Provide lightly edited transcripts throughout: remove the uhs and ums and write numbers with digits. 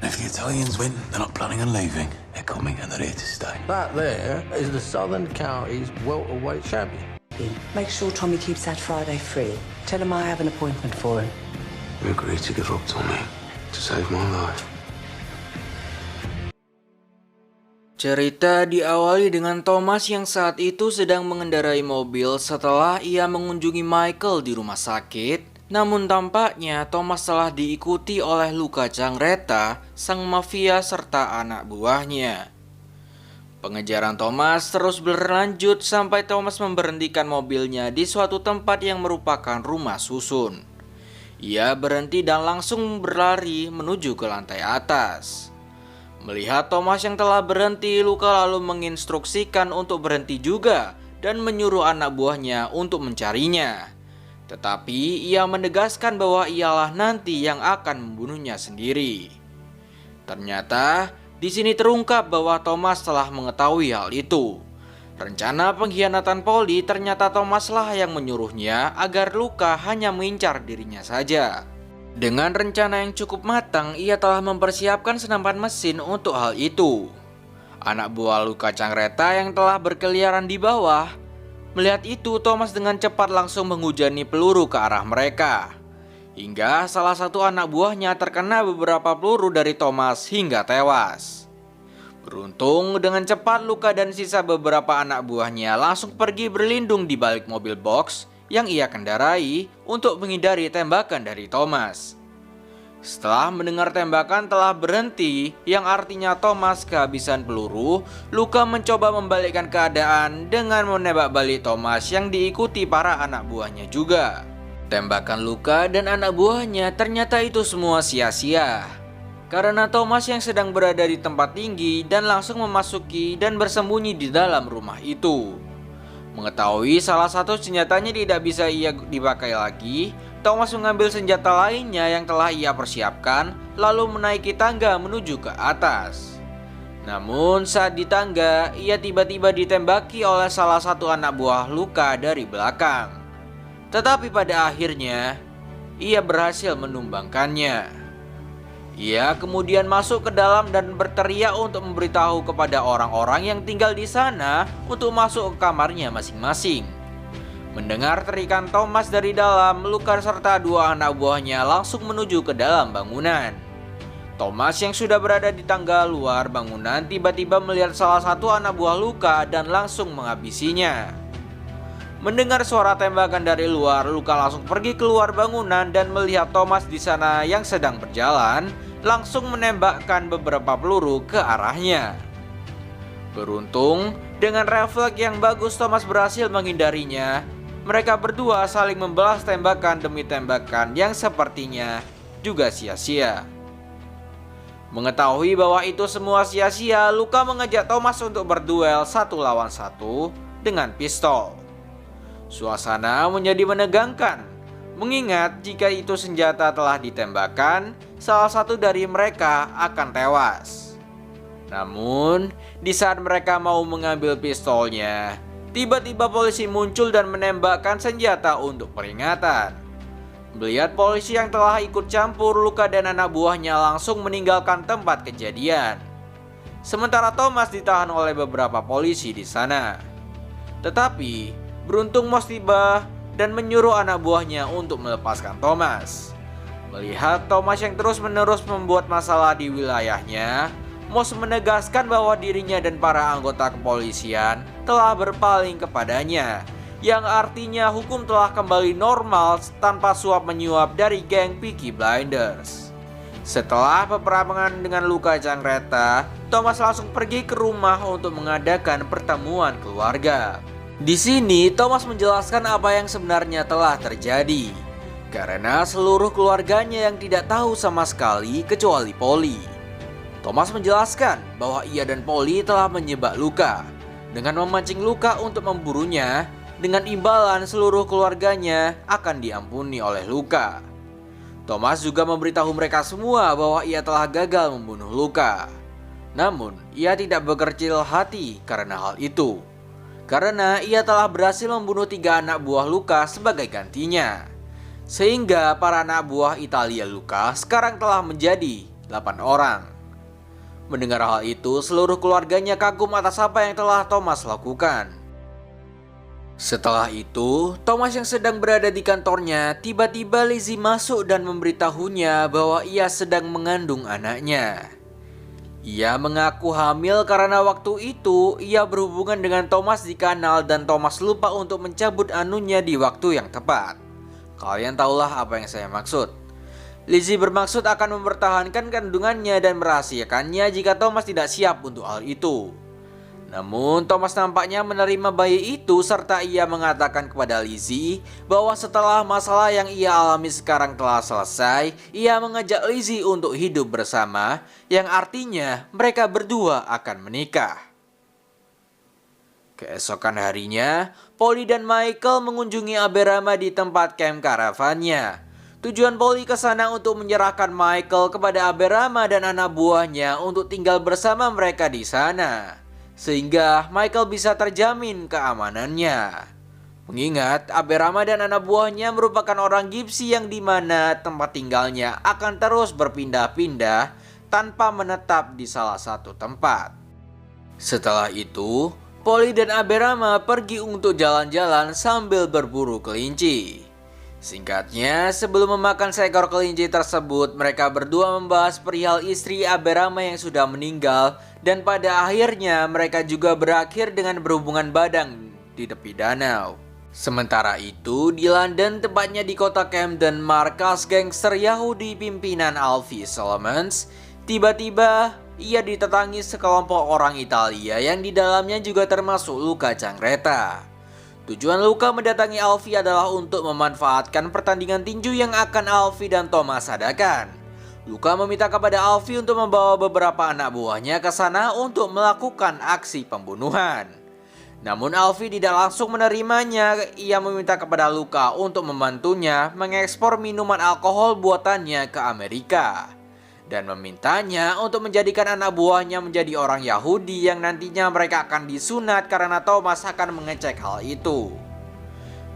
If the Italians win, they're not planning on leaving. They're coming and they're here to stay. That there is the Southern Counties welterweight champion. Make sure Tommy keeps that Friday free. Tell him I have an appointment for him. We agreed to give up Tommy to save my life. Cerita diawali dengan Thomas yang saat itu sedang mengendarai mobil setelah ia mengunjungi Michael di rumah sakit. Namun tampaknya Thomas telah diikuti oleh Luca Cangreta, sang mafia serta anak buahnya. Pengejaran Thomas terus berlanjut sampai Thomas memberhentikan mobilnya di suatu tempat yang merupakan rumah susun. Ia berhenti dan langsung berlari menuju ke lantai atas. Melihat Thomas yang telah berhenti, Luca lalu menginstruksikan untuk berhenti juga dan menyuruh anak buahnya untuk mencarinya. Tetapi ia menegaskan bahwa ialah nanti yang akan membunuhnya sendiri. Ternyata di sini terungkap bahwa Thomas telah mengetahui hal itu. Rencana pengkhianatan Polly ternyata Thomaslah yang menyuruhnya agar Luca hanya mengincar dirinya saja. Dengan rencana yang cukup matang, ia telah mempersiapkan senapan mesin untuk hal itu. Anak buah Luca Cangreta yang telah berkeliaran di bawah melihat itu, Thomas dengan cepat langsung menghujani peluru ke arah mereka. Hingga salah satu anak buahnya terkena beberapa peluru dari Thomas hingga tewas. Beruntung dengan cepat Luca dan sisa beberapa anak buahnya langsung pergi berlindung di balik mobil box yang ia kendarai untuk menghindari tembakan dari Thomas. Setelah mendengar tembakan telah berhenti, yang artinya Thomas kehabisan peluru, Luca mencoba membalikkan keadaan dengan menembak balik Thomas yang diikuti para anak buahnya juga. Tembakan Luca dan anak buahnya ternyata itu semua sia-sia, karena Thomas yang sedang berada di tempat tinggi dan langsung memasuki dan bersembunyi di dalam rumah itu. Mengetahui salah satu senjatanya tidak bisa ia dipakai lagi, Thomas mengambil senjata lainnya yang telah ia persiapkan lalu menaiki tangga menuju ke atas. Namun saat di tangga, ia tiba-tiba ditembaki oleh salah satu anak buah Luca dari belakang. Tetapi pada akhirnya, ia berhasil menumbangkannya. Ia kemudian masuk ke dalam dan berteriak untuk memberitahu kepada orang-orang yang tinggal di sana untuk masuk ke kamarnya masing-masing. Mendengar teriakan Thomas dari dalam, Luca serta dua anak buahnya langsung menuju ke dalam bangunan. Thomas yang sudah berada di tangga luar bangunan tiba-tiba melihat salah satu anak buah Luca dan langsung menghabisinya. Mendengar suara tembakan dari luar, Luca langsung pergi keluar bangunan dan melihat Thomas di sana yang sedang berjalan, langsung menembakkan beberapa peluru ke arahnya. Beruntung, dengan refleks yang bagus Thomas berhasil menghindarinya. Mereka berdua saling membalas tembakan demi tembakan yang sepertinya juga sia-sia. Mengetahui bahwa itu semua sia-sia, Luca mengajak Thomas untuk berduel 1 lawan 1 dengan pistol. Suasana menjadi menegangkan, mengingat jika itu senjata telah ditembakkan, salah satu dari mereka akan tewas. Namun, di saat mereka mau mengambil pistolnya, tiba-tiba polisi muncul dan menembakkan senjata untuk peringatan. Melihat polisi yang telah ikut campur, Luca dan anak buahnya langsung meninggalkan tempat kejadian. Sementara Thomas ditahan oleh beberapa polisi di sana. Tetapi beruntung Moss tiba dan menyuruh anak buahnya untuk melepaskan Thomas. Melihat Thomas yang terus-menerus membuat masalah di wilayahnya, Moss menegaskan bahwa dirinya dan para anggota kepolisian telah berpaling kepadanya, yang artinya hukum telah kembali normal tanpa suap menyuap dari geng Peaky Blinders. Setelah peperangan dengan Luca Cangreta, Thomas langsung pergi ke rumah untuk mengadakan pertemuan keluarga. Di sini Thomas menjelaskan apa yang sebenarnya telah terjadi, karena seluruh keluarganya yang tidak tahu sama sekali kecuali Polly. Thomas menjelaskan bahwa ia dan Polly telah menjebak Luca dengan memancing Luca untuk memburunya, dengan imbalan seluruh keluarganya akan diampuni oleh Luca. Thomas juga memberitahu mereka semua bahwa ia telah gagal membunuh Luca. Namun ia tidak berkecil hati karena hal itu, karena ia telah berhasil membunuh 3 anak buah Luca sebagai gantinya. Sehingga para anak buah Italia Luca sekarang telah menjadi orang. Mendengar hal itu, seluruh keluarganya kagum atas apa yang telah Thomas lakukan. Setelah itu, Thomas yang sedang berada di kantornya, tiba-tiba Lizzie masuk dan memberitahunya bahwa ia sedang mengandung anaknya. Ia mengaku hamil karena waktu itu ia berhubungan dengan Thomas di kanal dan Thomas lupa untuk mencabut anunya di waktu yang tepat. Kalian tahulah apa yang saya maksud. Lizzie bermaksud akan mempertahankan kandungannya dan merahasiakannya jika Thomas tidak siap untuk hal itu. Namun Thomas nampaknya menerima bayi itu serta ia mengatakan kepada Lizzie bahwa setelah masalah yang ia alami sekarang telah selesai, ia mengajak Lizzie untuk hidup bersama, yang artinya mereka berdua akan menikah. Keesokan harinya, Polly dan Michael mengunjungi Aberama di tempat camp karavannya. Tujuan Polly ke sana untuk menyerahkan Michael kepada Aberama dan anak buahnya untuk tinggal bersama mereka di sana, sehingga Michael bisa terjamin keamanannya. Mengingat Aberama dan anak buahnya merupakan orang Gypsy yang dimana tempat tinggalnya akan terus berpindah-pindah tanpa menetap di salah satu tempat. Setelah itu, Polly dan Aberama pergi untuk jalan-jalan sambil berburu kelinci. Singkatnya, sebelum memakan seekor kelinci tersebut, mereka berdua membahas perihal istri Aberama yang sudah meninggal, dan pada akhirnya mereka juga berakhir dengan berhubungan badan di tepi danau. Sementara itu, di London, tepatnya di kota Camden, markas gangster Yahudi pimpinan Alfie Solomons, tiba-tiba ia ditetangi sekelompok orang Italia yang di dalamnya juga termasuk Luca Cangreta. Tujuan Luca mendatangi Alfie adalah untuk memanfaatkan pertandingan tinju yang akan Alfie dan Thomas adakan. Luca meminta kepada Alfie untuk membawa beberapa anak buahnya ke sana untuk melakukan aksi pembunuhan. Namun Alfie tidak langsung menerimanya. Ia meminta kepada Luca untuk membantunya mengekspor minuman alkohol buatannya ke Amerika, dan memintanya untuk menjadikan anak buahnya menjadi orang Yahudi yang nantinya mereka akan disunat karena Thomas akan mengecek hal itu.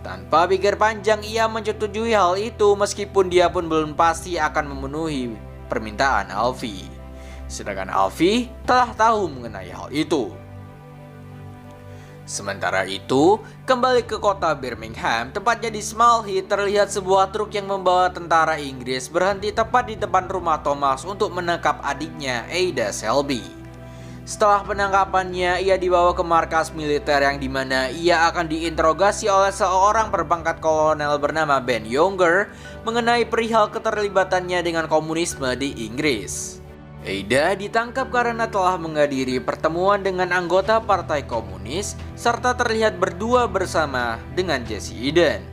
Tanpa pikir panjang ia menyetujui hal itu meskipun dia pun belum pasti akan memenuhi permintaan Alfie. Sedangkan Alfie telah tahu mengenai hal itu. Sementara itu, kembali ke kota Birmingham, tepatnya di Small Heath, terlihat sebuah truk yang membawa tentara Inggris berhenti tepat di depan rumah Thomas untuk menangkap adiknya, Ada Selby. Setelah penangkapannya, ia dibawa ke markas militer yang dimana ia akan diinterogasi oleh seorang berpangkat kolonel bernama Ben Younger mengenai perihal keterlibatannya dengan komunisme di Inggris. Ada ditangkap karena telah menghadiri pertemuan dengan anggota Partai Komunis serta terlihat berdua bersama dengan Jesse Eden.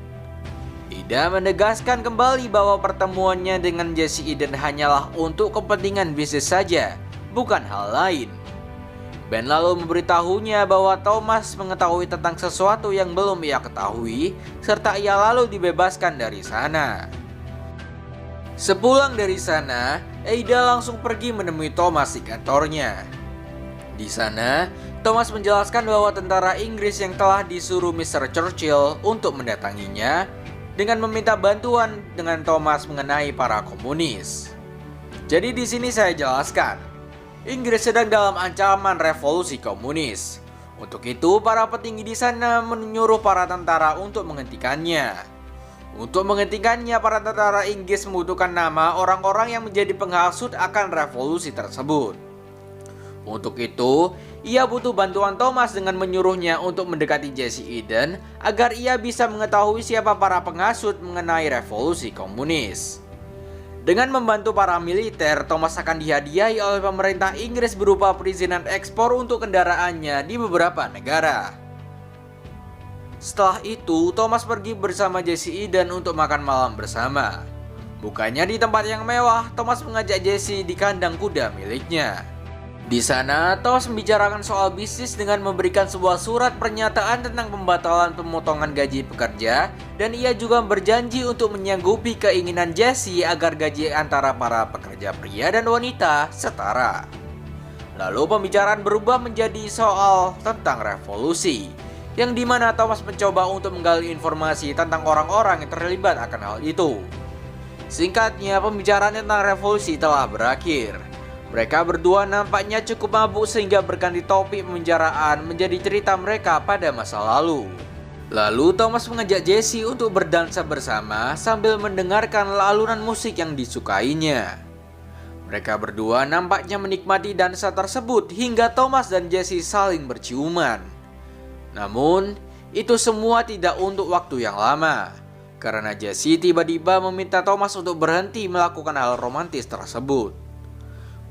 Ada menegaskan kembali bahwa pertemuannya dengan Jesse Eden hanyalah untuk kepentingan bisnis saja, bukan hal lain. Ben lalu memberitahunya bahwa Thomas mengetahui tentang sesuatu yang belum ia ketahui, serta ia lalu dibebaskan dari sana. Sepulang dari sana, Ada langsung pergi menemui Thomas di kantornya. Di sana, Thomas menjelaskan bahwa tentara Inggris yang telah disuruh Mr. Churchill untuk mendatanginya dengan meminta bantuan dengan Thomas mengenai para komunis. Jadi di sini saya jelaskan, Inggris sedang dalam ancaman revolusi komunis. Untuk itu, para petinggi di sana menyuruh para tentara untuk menghentikannya. Untuk menghentikannya, para tentara Inggris membutuhkan nama orang-orang yang menjadi penghasut akan revolusi tersebut. Untuk itu, ia butuh bantuan Thomas dengan menyuruhnya untuk mendekati Jesse Eden agar ia bisa mengetahui siapa para penghasut mengenai revolusi komunis. Dengan membantu para militer, Thomas akan dihadiahi oleh pemerintah Inggris berupa perizinan ekspor untuk kendaraannya di beberapa negara. Setelah itu, Thomas pergi bersama Jesse Eden untuk makan malam bersama. Bukannya di tempat yang mewah, Thomas mengajak Jesse di kandang kuda miliknya. Di sana, Thomas membicarakan soal bisnis dengan memberikan sebuah surat pernyataan tentang pembatalan pemotongan gaji pekerja, dan ia juga berjanji untuk menyanggupi keinginan Jesse agar gaji antara para pekerja pria dan wanita setara. Lalu pembicaraan berubah menjadi soal tentang revolusi, yang dimana Thomas mencoba untuk menggali informasi tentang orang-orang yang terlibat akan hal itu. Singkatnya, pembicaraan tentang revolusi telah berakhir. Mereka berdua nampaknya cukup mabuk sehingga berganti topik pembicaraan menjadi cerita mereka pada masa lalu. Lalu Thomas mengajak Jesse untuk berdansa bersama sambil mendengarkan alunan musik yang disukainya. Mereka berdua nampaknya menikmati dansa tersebut hingga Thomas dan Jesse saling berciuman. Namun, itu semua tidak untuk waktu yang lama, karena Jesse tiba-tiba meminta Thomas untuk berhenti melakukan hal romantis tersebut.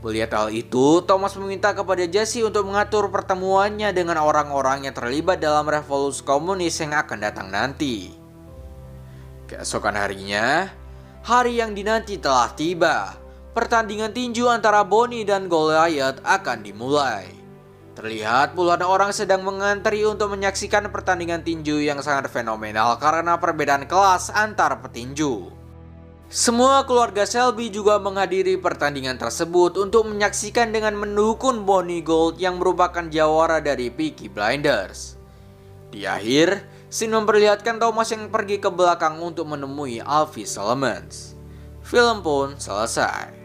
Melihat hal itu, Thomas meminta kepada Jesse untuk mengatur pertemuannya dengan orang-orang yang terlibat dalam revolusi komunis yang akan datang nanti. Keesokan harinya, hari yang dinanti telah tiba. Pertandingan tinju antara Bonnie dan Goliath akan dimulai. Terlihat puluhan orang sedang mengantri untuk menyaksikan pertandingan tinju yang sangat fenomenal karena perbedaan kelas antar petinju. Semua keluarga Shelby juga menghadiri pertandingan tersebut untuk menyaksikan dengan mendukung Bonnie Gold yang merupakan jawara dari Peaky Blinders. Di akhir, scene memperlihatkan Thomas yang pergi ke belakang untuk menemui Alfie Solomons. Film pun selesai.